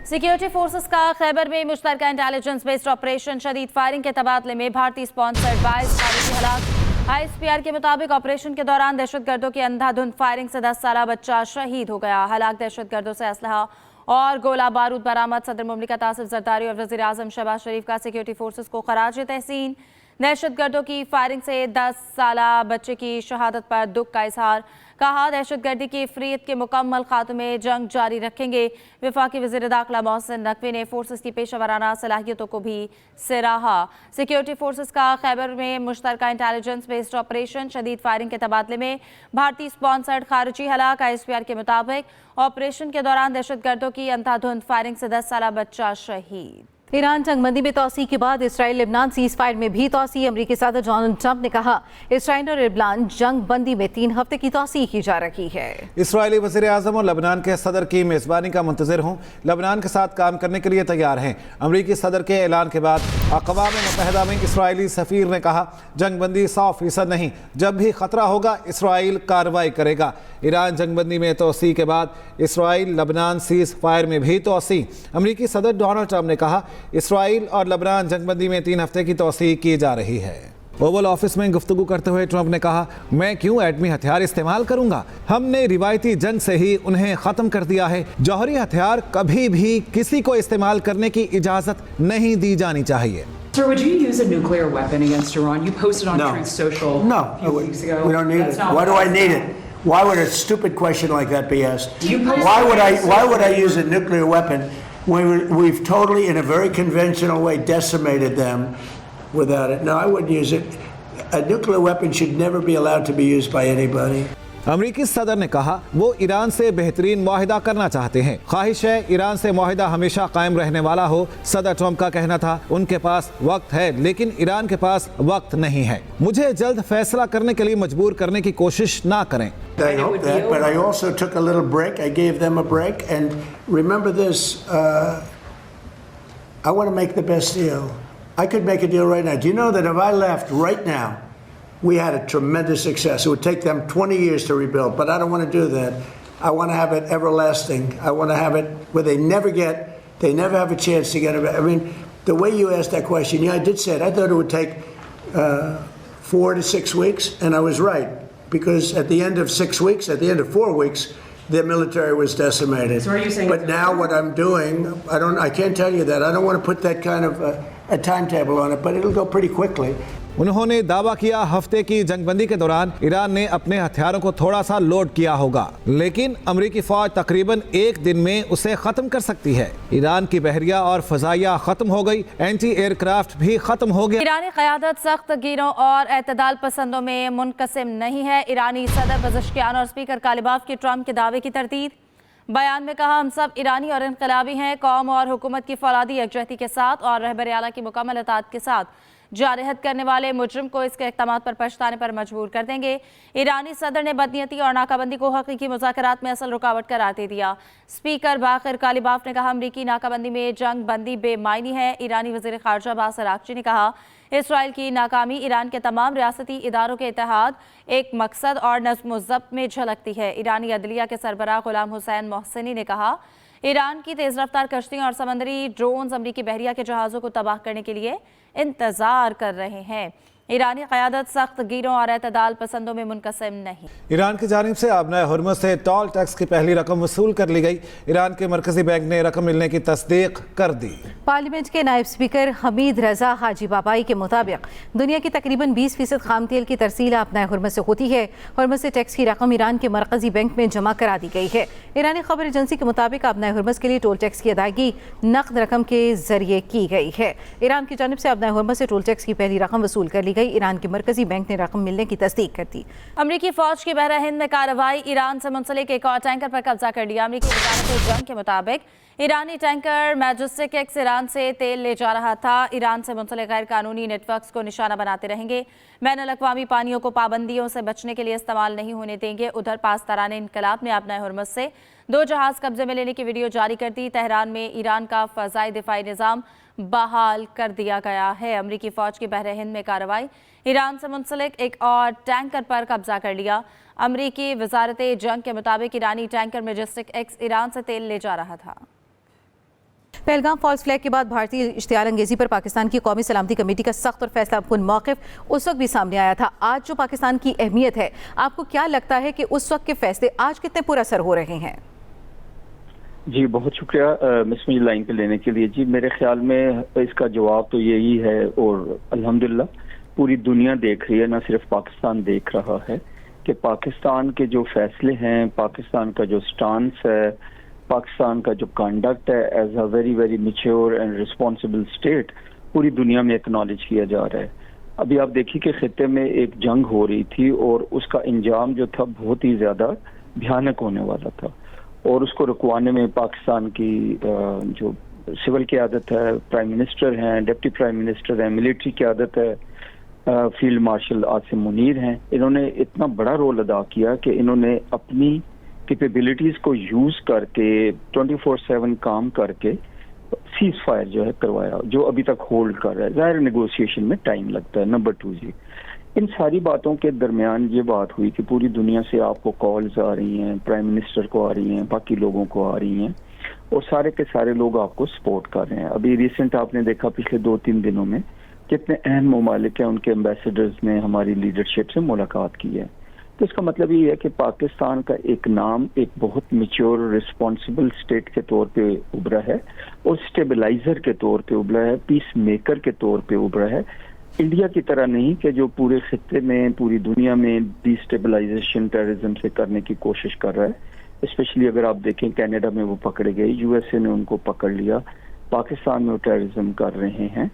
Security forces का खैबर में मुश्तरका intelligence based operation शदीद फायरिंग के तबादले में भारतीय स्पॉन्सर्ड 22 खारिजी हलाक। ISPR के मुताबिक ऑपरेशन के दौरान दहशतगर्दों की अंधाधुंध फायरिंग से 10 साला बच्चा शहीद हो गया। हलाक दहशतगर्दों से असलहा और गोला बारूद बरामद। सदर मुमलिकत आसिफ जरदारी और वज़ीर आज़म शहबाज शरीफ का सिक्योरिटी फोर्सेस को खराज तहसीन। दहशतगर्दों की फायरिंग से 10 साला बच्चे की शहादत पर दुख का इजहार। कहा, दहशतगर्दी की इफरीत के मुकम्मल खात्मे जंग जारी रखेंगे। वफाकी वज़ीर दाखिला मोहसिन नकवी ने फोर्सेस की पेशा सलाहियतों को भी सराहा। सिक्योरिटी फोर्सेस का खैबर में मुश्तरका इंटेलिजेंस बेस्ड ऑपरेशन शदीद फायरिंग के तबादले में भारतीय स्पॉन्सर्ड खारिजी हलाक। ISPR के मुताबिक ऑपरेशन के दौरान दहशतगर्दों की अंधाधुंध फायरिंग से 10 साला बच्चा शहीद। ईरान जंगबंदी में तोसी के बाद इसराइल लेबनान सीज फायर में भी तोसी। अमरीकी सदर डोनाल्ड ट्रंप ने कहा, इसराइल और लेबनान जंग बंदी में 3 हफ्ते की तोसी की जा रही है। इसराइली वज़ीर आज़म और लेबनान के सदर की मेज़बानी का मुंतज़िर हूँ। लेबनान के साथ काम करने के लिए तैयार हैं। अमरीकी सदर के ऐलान के बाद अक़वाम मुत्तहिदा में इसराइली सफ़ीर ने कहा, जंगबंदी 100% नहीं, जब भी ख़तरा होगा इसराइल कार्रवाई करेगा। ईरान जंगबंदी में तोसी के बाद इसराइल लेबनान सीज फायर में भी तोसी। अमरीकी सदर डोनाल्ड ट्रंप ने कहा, इसराइल और लेबनान जंगबंदी में 3 हफ्ते की तोसी की जा रही है। ओवल ऑफिस में गुफ्तगू करते हुए ट्रंप ने कहा, मैं क्यों एटमी हथियार इस्तेमाल करूंगा? हमने रिवायती जंग से ही उन्हें ख़त्म कर दिया है। जौहरी हथियार कभी भी किसी को इस्तेमाल करने की इजाज़त नहीं दी जानी चाहिए। Sir, would you use a nuclear weapon against Iran? You posted on Truth Social a few weeks ago. We don't need it. Why do I need it? Why would a stupid question like that be asked? Why would I use a nuclear weapon when we've totally, in a very conventional way, decimated them without it? No, I wouldn't use it. A nuclear weapon should never be allowed to be used by anybody. अमरीकी सदर ने कहा, वो Iran से बेहतरीन मुआहिदा करना चाहते हैं। ख्वाहिश है ईरान से मुआहिदा हमेशा कायम रहने वाला हो। सदर ट्रंप का कहना था, उनके पास वक्त है लेकिन ईरान के पास वक्त नहीं है। मुझे जल्द फैसला करने के लिए मजबूर करने की कोशिश ना करें। I hope that, but I also took a little break. I gave them a break, and remember this, I want to make the best deal. I could make a deal right now. Do you know that if I left right now, we had a tremendous success. It would take them 20 years to rebuild, but I don't want to do that. I want to have it everlasting. I want to have it where they never have a chance to get it. I mean, the way you asked that question, yeah, I did say it. I thought it would take 4 to 6 weeks, and I was right. Because at the end of 6 weeks, at the end of 4 weeks, their military was decimated. So are you saying? But now what I'm doing, I can't tell you that. I don't want to put that kind of a timetable on it, but it'll go pretty quickly. उन्होंने दावा किया, हफ्ते की जंगबंदी के दौरान Iran ने अपने हथियारों को थोड़ा सा लोड किया होगा, लेकिन अमरीकी फौज तकरीबन 1 दिन में उसे खत्म कर सकती है। ईरान की बहरिया और फजाइया खत्म हो गई, एंटी एयरक्राफ्ट भी खत्म हो गया। ईरानी क़यादत सख्त गिरों और एतदाल पसंदों में मुनकसिम नहीं है। ईरानी सदर पज़ेश्कियान और स्पीकर कालिबाफ की ट्रंप के दावे की तरदीद। बयान में कहा, हम सब ईरानी और इनकलाबी हैं, कौम और हुकूमत की फौलादी यकजहती के साथ और रहबर आला की मुकम्मल इताअत के साथ जारहत करने वाले मुजरिम को इसके इक़दामात पर पछताने पर मजबूर कर देंगे। ईरानी सदर ने बदनीयती और नाकाबंदी को हकीकी मुज़ाकरात में असल रुकावट करार दे दिया। स्पीकर बाक़िर कालिबाफ ने कहा, अमरीकी नाकाबंदी में जंग बंदी बेमायनी है। ईरानी वज़ीर ख़ारजा अब्बास अराग़ची ने कहा, इसराइल की नाकामी ईरान के तमाम रियासती इदारों के इत्तेहाद, एक मकसद और नज़्म व ज़ब्त में झलकती है। ईरानी अदलिया के सरबराह ग़ुलाम हुसैन मोहसिनी ने कहा, ईरान की तेज़ रफ्तार कश्तियाँ और समंदरी ड्रोन्स अमरीकी बहरिया के जहाज़ों को तबाह करने के लिए इंतज़ार कर रहे हैं। ईरानी क़यादत सख्त गिरों और एतदाल पसंदों में मुनकसिम नहीं। ईरान की जानिब से आबनाए हुर्मुज़ से टोल टैक्स की पहली रकम वसूल कर ली गई। ईरान के मरकजी बैंक ने रकम मिलने की तस्दीक कर दी। पार्लियामेंट के नायब स्पीकर हमीद रजा हाजी बाबाई के मुताबिक दुनिया की तकरीबन 20% खाम तेल की तरसील आबनाए हुर्मुज़ से होती है। हुर्मुज़ से टैक्स की रकम ईरान के मरकजी बैंक में जमा करा दी गई है। ईरानी खबर एजेंसी के मुताबिक आबनाए हुर्मुज़ के लिए टोल टैक्स की अदायगी नकद रकम के जरिए की गई है। ईरान की जानिब से आबनाए हुर्मुज़ से टोल टैक्स की पहली रकम वसूल कर ली गई। ईरान के मरकजी बैंक ने रकम मिलने की तस्दीक कर दी। अमरीकी फौज की बहरा हिंद में कार्रवाई, ईरान से मुंसलिक एक और टैंकर पर कब्जा कर लिया। अमरीकी वज़ारत जंग के मुताबिक ईरानी टैंकर मैजेस्टिक एक्स ईरान से तेल ले जा रहा था। ईरान से मुंसलिक गैर कानूनी नेटवर्क्स को निशाना बनाते रहेंगे। बैनुल-अक़वामी पानियों को पाबंदियों से बचने के लिए इस्तेमाल नहीं होने देंगे। उधर पासदारान इनकलाब ने आबनाए हुर्मुज़ से 2 जहाज़ कब्जे में लेने की वीडियो जारी कर दी। तेहरान में ईरान का फ़ज़ाई दिफाई निज़ाम बहाल कर दिया गया है। अमरीकी फ़ौज की बहरे हिंद में कार्रवाई, ईरान से मुंसलिक एक और टैंकर पर कब्जा कर लिया। अमरीकी वज़ारत जंग के मुताबिक ईरानी टैंकर मैजेस्टिक एक्स ईरान से तेल ले जा रहा था। پہلگام فالس فلیگ کے بعد بھارتی اشتعال انگیزی پر پاکستان کی قومی سلامتی کمیٹی کا سخت اور فیصلہ کن موقف اس وقت بھی سامنے آیا تھا. آج جو پاکستان کی اہمیت ہے، آپ کو کیا لگتا ہے کہ اس وقت کے فیصلے آج کتنے پر اثر ہو رہے ہیں؟ جی بہت شکریہ مس مجھے لائن پہ لینے کے لیے. جی میرے خیال میں اس کا جواب تو یہی ہے، اور الحمدللہ پوری دنیا دیکھ رہی ہے، نہ صرف پاکستان دیکھ رہا ہے کہ پاکستان کے جو فیصلے ہیں، پاکستان کا جو سٹانس ہے، پاکستان کا جو کانڈکٹ ہے as a very very mature and responsible state, پوری دنیا میں اکنالج کیا جا رہا ہے. ابھی آپ دیکھیے کہ خطے میں ایک جنگ ہو رہی تھی اور اس کا انجام جو تھا بہت ہی زیادہ بھیانک ہونے والا تھا، اور اس کو رکوانے میں پاکستان کی جو سول قیادت ہے، پرائم منسٹر ہیں، ڈپٹی پرائم منسٹر ہیں، ملٹری قیادت ہے، فیلڈ مارشل عاصم منیر ہیں، انہوں نے اتنا بڑا رول ادا کیا کہ انہوں نے اپنی کیپیبلٹیز کو یوز کر کے 24/7 کام کر کے سیز فائر جو ہے کروایا، جو ابھی تک ہولڈ کر رہا ہے. ظاہر نیگوسیشن میں ٹائم لگتا ہے. نمبر 2 جی، ان ساری باتوں کے درمیان یہ بات ہوئی کہ پوری دنیا سے آپ کو کالز آ رہی ہیں، پرائم منسٹر کو آ رہی ہیں، باقی لوگوں کو آ رہی ہیں، اور سارے کے سارے لوگ آپ کو سپورٹ کر رہے ہیں. ابھی ریسنٹ آپ نے دیکھا پچھلے 2-3 دنوں میں کتنے اہم ممالک ہیں، ان کے ایمبیسڈرز نے ہماری لیڈرشپ سے ملاقات کی ہے. تو اس کا مطلب یہ ہے کہ پاکستان کا ایک نام ایک بہت میچور رسپانسبل اسٹیٹ کے طور پہ ابھرا ہے، اور اسٹیبلائزر کے طور پہ ابھرا ہے، پیس میکر کے طور پہ ابھرا ہے. انڈیا کی طرح نہیں کہ جو پورے خطے میں، پوری دنیا میں ڈی اسٹیبلائزیشن ٹیررزم سے کرنے کی کوشش کر رہا ہے. اسپیشلی اگر آپ دیکھیں کینیڈا میں وہ پکڑے گئے، یو ایس اے نے ان کو پکڑ لیا، پاکستان میں وہ ٹیررزم کر رہے ہیں.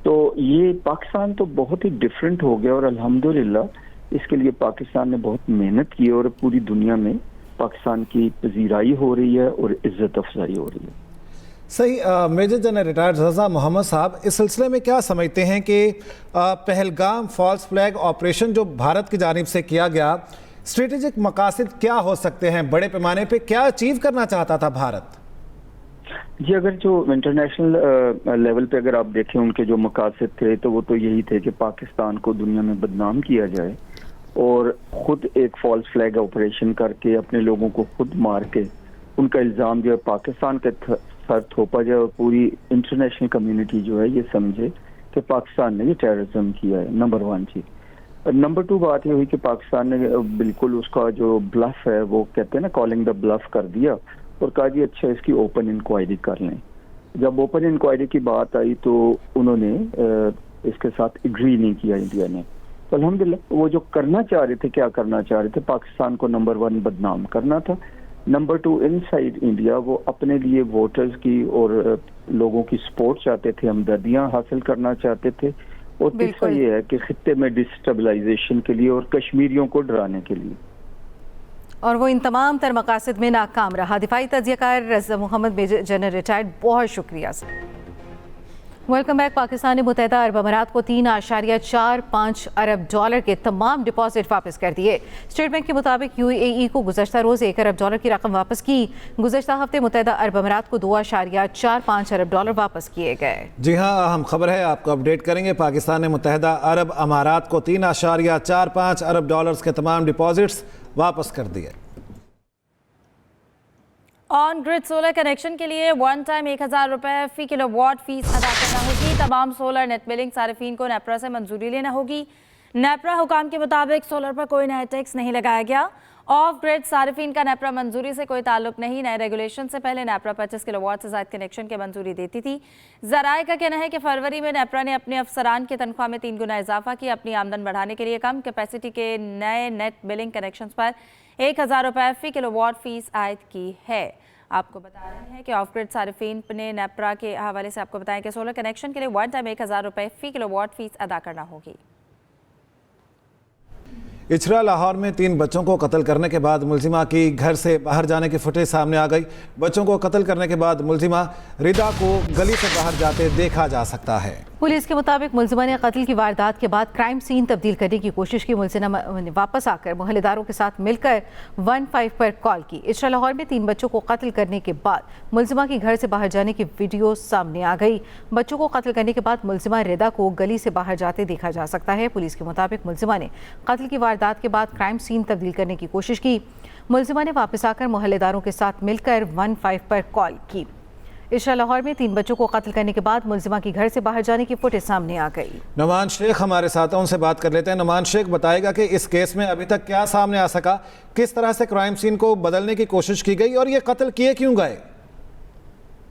تو یہ پاکستان تو بہت ہی ڈفرینٹ ہو گیا، اور الحمدللہ اس کے لیے پاکستان نے بہت محنت کی، اور پوری دنیا میں پاکستان کی پذیرائی ہو رہی ہے اور عزت افزائی ہو رہی ہے. صحیح. میجر جنرل ریٹائرڈ رضا محمد صاحب، اس سلسلے میں کیا سمجھتے ہیں کہ پہلگام فالس فلیگ آپریشن جو بھارت کی جانب سے کیا گیا، اسٹریٹجک مقاصد کیا ہو سکتے ہیں؟ بڑے پیمانے پہ کیا اچیو کرنا چاہتا تھا بھارت؟ جی اگر جو انٹرنیشنل لیول پہ اگر آپ دیکھیں ان کے جو مقاصد تھے تو وہ تو یہی تھے کہ پاکستان کو دنیا میں بدنام کیا جائے، اور خود ایک فالس فلیگ آپریشن کر کے اپنے لوگوں کو خود مار کے ان کا الزام جو ہے پاکستان کے سر تھوپا جائے، اور پوری انٹرنیشنل کمیونٹی جو ہے یہ سمجھے کہ پاکستان نے یہ ٹیررزم کیا ہے. نمبر 1 جی. نمبر 2 بات یہ ہوئی کہ پاکستان نے بالکل اس کا جو بلف ہے، وہ کہتے ہیں نا کالنگ دا بلف، کر دیا اور کہا جی اچھا اس کی اوپن انکوائری کر لیں. جب اوپن انکوائری کی بات آئی تو انہوں نے اس کے ساتھ اگری نہیں کیا انڈیا نے. تو الحمدللہ وہ جو کرنا چاہ رہے تھے، کیا کرنا چاہ رہے تھے، پاکستان کو نمبر 1 بدنام کرنا تھا. نمبر 2 ان سائڈ انڈیا وہ اپنے لیے ووٹرز کی اور لوگوں کی سپورٹ چاہتے تھے، ہمدردیاں حاصل کرنا چاہتے تھے، اور تیسرا یہ ہے کہ خطے میں ڈسٹیبلائزیشن کے لیے اور کشمیریوں کو ڈرانے کے لیے، اور وہ ان تمام تر مقاصد میں ناکام رہا. دفاعی تجزیہ کار رضا محمد، میجر جنرل ریٹائرڈ، بہت شکریہ. Welcome back. پاکستان نے متحدہ عرب امارات کو $3.45 ارب کے تمام ڈپازٹ واپس کر دیے. اسٹیٹ بینک کے مطابق یو اے ای کو گزشتہ روز $1 ارب کی رقم واپس کی. گزشتہ ہفتے متحدہ عرب امارات کو $2.45 ارب واپس کیے گئے. جی ہاں، اہم خبر ہے، آپ کو اپڈیٹ کریں گے. پاکستان نے متحدہ عرب امارات کو $3.45 ارب کے تمام ڈپازٹس واپس کر دیے. آن گرڈ سولر کنیکشن کے لیے ون ٹائم $1,000 فی کلو واٹ فیس ادا کرنا ہوگی. تمام سولر نیٹ بلنگ صارفین کو نیپرا سے منظوری لینا ہوگی. نیپرا حکام کے مطابق سولر پر کوئی نیا ٹیکس نہیں لگایا گیا. آف گریڈ صارفین کا نیپرا منظوری سے کوئی تعلق نہیں. نئے ریگولیشن سے پہلے نیپرا 25 کلو واٹ سے زائد کنیکشن کی منظوری دیتی تھی. ذرائع کا کہنا ہے کہ فروری میں نیپرا نے اپنے افسران کی تنخواہ میں 3 گنا اضافہ کیا. اپنی آمدن بڑھانے کے لیے کم کیپیسٹی کے نئے نیٹ بلنگ کنیکشنز پر $1,000 فی کلو واٹ فیس عائد کی ہے. آپ کو بتا رہے ہیں کہ آف گریڈ صارفین نے نیپرا کے حوالے سے آپ کو بتائیں کہ سولر کنیکشن کے لیے ون ٹائم $1,000 فی کلو واٹ فیس ادا کرنا ہوگی. اچھرا لاہور میں 3 بچوں کو قتل کرنے کے بعد ملزمہ کی گھر سے باہر جانے کی فوٹیج سامنے آ گئی. بچوں کو قتل کرنے کے بعد ملزمہ ردا کو گلی سے باہر جاتے دیکھا جا سکتا ہے. پولیس کے مطابق ملزمہ نے قتل کی واردات کے بعد کرائم سین تبدیل کرنے کی کوشش کی. ملزمہ نے واپس آ کر محلے داروں کے ساتھ مل کر 15 پر کال کی. اچھرا لاہور میں 3 بچوں کو قتل کرنے کے بعد ملزمہ کی گھر سے باہر جانے کی ویڈیو سامنے آ گئی. بچوں کو قتل کرنے کے بعد ملزمہ ردا کو گلی سے باہر جاتے دیکھا جا سکتا ہے. پولیس کے مطابق ملزمہ نے قتل کی واردات کے بعد کرائم سین تبدیل کرنے کی کوشش کی. ملزمہ نے واپس آ کر محلے داروں کے ساتھ مل کر 15 پر کال کی. इशरा लाहौर में 3 बच्चों को कत्ल करने के बाद मुलजिमा की घर से बाहर जाने की फुटेज सामने आ गई। नुमान शेख हमारे साथ हैं, उनसे बात कर लेते हैं। नुमान शेख, बताएगा कि इस केस में अभी तक क्या सामने आ सका, किस तरह से क्राइम सीन को बदलने की कोशिश की गई और ये कत्ल किए क्यों गए?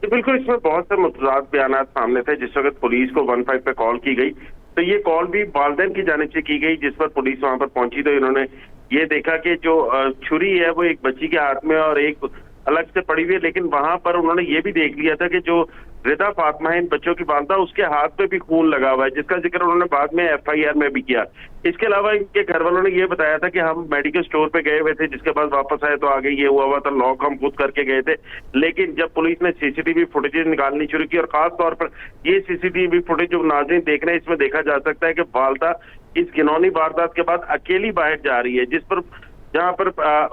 बिल्कुल, इसमें बहुत से मुतज़ाद बयानात सामने थे। जिस वक्त पुलिस को 15 पे कॉल की गई तो ये कॉल भी वालिदैन की जानिब से की गई, जिस पर पुलिस वहां पर पहुंची तो इन्होंने ये देखा कि जो छुरी है वो एक बच्ची के हाथ में और एक अलग से पड़ी हुई है, लेकिन वहां पर उन्होंने ये भी देख लिया था कि जो रिदा फातिमा है इन बच्चों की वालिदा, उसके हाथ पे भी खून लगा हुआ है, जिसका जिक्र उन्होंने बाद में FIR में भी किया। इसके अलावा इनके घर वालों ने ये बताया था कि हम मेडिकल स्टोर पे गए हुए थे, जिसके बाद वापस आए तो आगे ये हुआ था, लॉक हम खुद करके गए थे। लेकिन जब पुलिस ने CCTV फुटेज निकालनी शुरू की और खास तौर पर ये CCTV फुटेज जो नाज़रीन देख रहे हैं, इसमें देखा जा सकता है कि वालिदा इस घिनौनी वारदात के बाद अकेली बाहर जा रही है, जिस पर जहां पर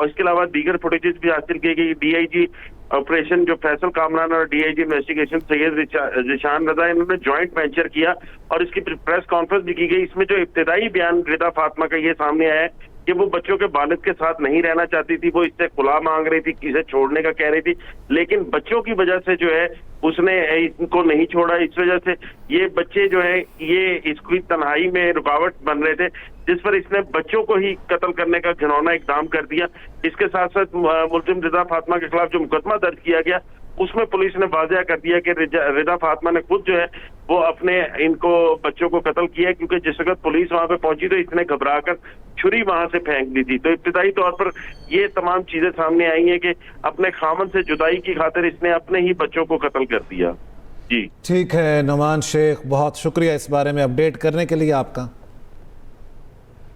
इसके अलावा दीगर फुटेजेस भी हासिल की गई। DIG ऑपरेशन जो फैसल कामरान और DIG इन्वेस्टिगेशन सैयद रिशान रजा, इन्होंने ज्वाइंट वेंचर किया और इसकी प्रेस कॉन्फ्रेंस भी की गई। इसमें जो इब्तिदाई बयान रिदा फातिमा का ये सामने आया है कि वो बच्चों के वालिद के साथ नहीं रहना चाहती थी, वो इससे खुला मांग रही थी, इसे छोड़ने का कह रही थी, लेकिन बच्चों की वजह से जो है उसने इनको नहीं छोड़ा। इस वजह से ये बच्चे जो है ये इसकी तन्हाई में रुकावट बन रहे थे, जिस पर इसने बच्चों को ही कत्ल करने का घिनौना इकदाम कर दिया। इसके साथ साथ मुलजिम रिदा फातिमा के खिलाफ जो मुकदमा दर्ज किया गया उसमें पुलिस ने वाज़ेह कर दिया कि रिदा फातिमा ने खुद जो है वो अपने इनको बच्चों को कत्ल किया, क्योंकि जिस वक्त पुलिस वहां पे पहुंची तो इसने घबराकर छुरी वहां से फेंक दी थी। तो इब्तिदाई तौर पर ये तमाम चीजें सामने आई हैं कि अपने खामन से जुदाई की खातिर इसने अपने ही बच्चों को कत्ल कर दिया। जी ठीक है नुमान शेख, बहुत शुक्रिया इस बारे में अपडेट करने के लिए आपका।